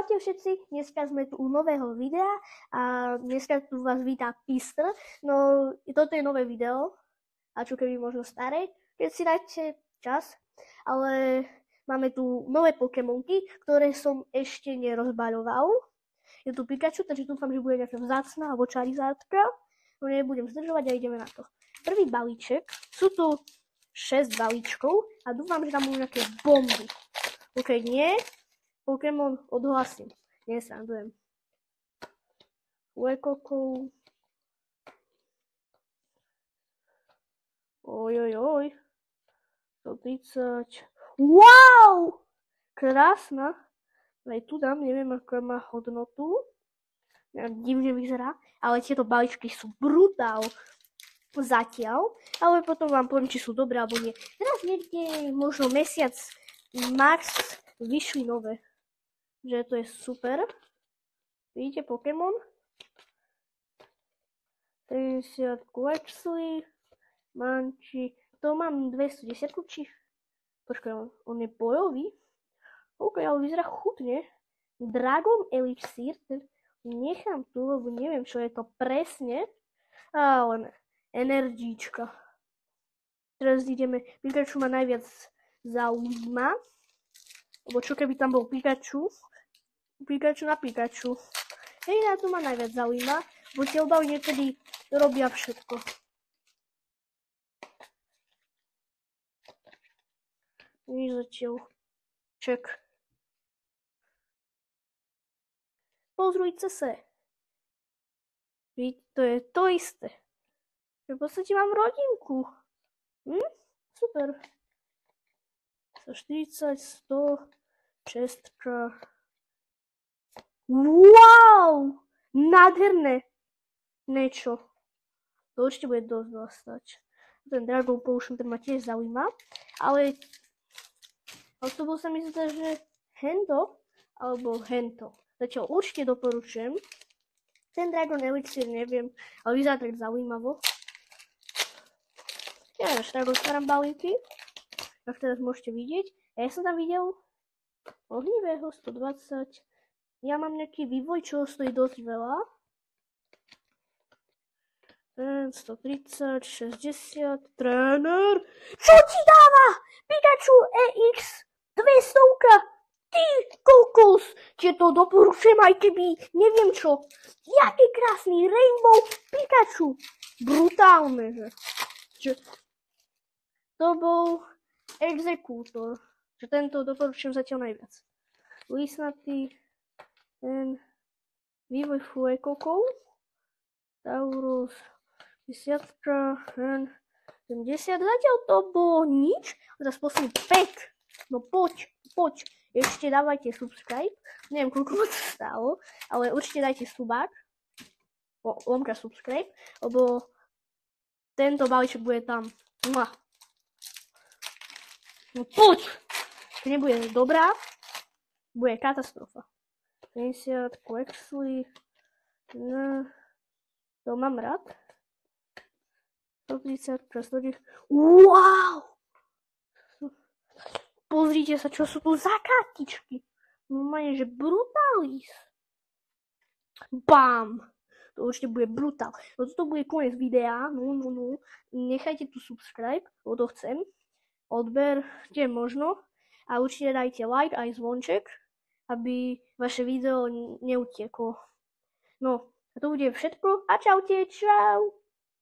Čaute všetci, dneska sme tu u nového videa a dneska tu vás vítá Pistr. No, toto je nové video, a čo keby možno staré, keď si dajte čas, ale máme tu nové Pokémonky, ktoré som ešte nerozbaľoval. Je tu Pikachu, takže dúfam, že bude nejaká vzácna alebo Charizardka. No nebudem zdržovať a ideme na to. Prvý balíček, sú tu 6 balíčkov a dúfam, že tam budú nejaké bomby. Ok, nie. Pokémon odhlasím. Nesrandujem. Fuecoco. Ojojoj. 130. Wow! Krásna. Aj tu dám, neviem, aká má hodnotu. Divne vyzerá. Ale tieto balíčky sú brutál. Zatiaľ. Ale potom vám poviem, či sú dobré alebo nie. Teraz niekde možno mesiac, max, vyšli nové. Že to je super. Vidíte Pokémon? 70 Quaxly, Manči. To mám 210 či? Počkaj, on je bojový? Ok, ale vyzerá chutne. Dragon Elixir, ten nechám tu, lebo neviem, čo je to presne. Ale energička. Teraz ideme, Pikachu ma najviac zaujíma. Lebo čo keby tam bol Pikachu? Pikachu na Pikachu. Hej, na to ma najviac zaujíma, bo tie obavy niekedy robia všetko. Nič zatiaľ. Ček. Pozrujte sa. To je to isté. V podstate mám rodinku. Super. 140, 100, 6. Wow! Nádherné. Niečo. To určite bude dosť dostať. Ten Dragon Potion, ten ma tiež zaujíma. Ale to bol sa mi zdá, že hento, alebo hento. Zatiaľ určite doporučujem. Ten Dragon Elixir neviem, ale vyzerá tak zaujímavo. Ja neviem, tak otváram balíky. Tak teraz môžete vidieť. Ja som tam videl ohnivého 120. Ja mám nejaký vývoj, čo stojí dosť veľa. 130, 60, tréner. Čo ti dáva? Pikachu EX 200. Ty kokos. Tieto doporučujem, aj keby neviem čo. Jaký krásny Rainbow Pikachu. Brutálne, že. To bol Exekútor. Že tento doporučujem zatiaľ najviac. Lisnatý. Ten vývoj Fuecoco, Taurus, 10, 70, zatiaľ to bolo nič, teraz posledný pek, no poď, ešte dávajte subscribe, neviem koľko ma to stálo, ale určite dajte subák, lomka subscribe, lebo tento balíček bude tam, no poď, keď nebude dobrá, bude katastrofa. 50, Quaxly, no, to mám rád. 130, 110, wow! Pozrite sa, čo sú tu za kartičky. Normálne, že brutális. Bam! To určite bude brutál. No toto bude koniec videa, no. Nechajte tu subscribe, lebo to chcem. Odber, kde možno. A určite dajte like aj zvonček, aby vaše video neutieklo. No, a to bude všetko a čaute, čau!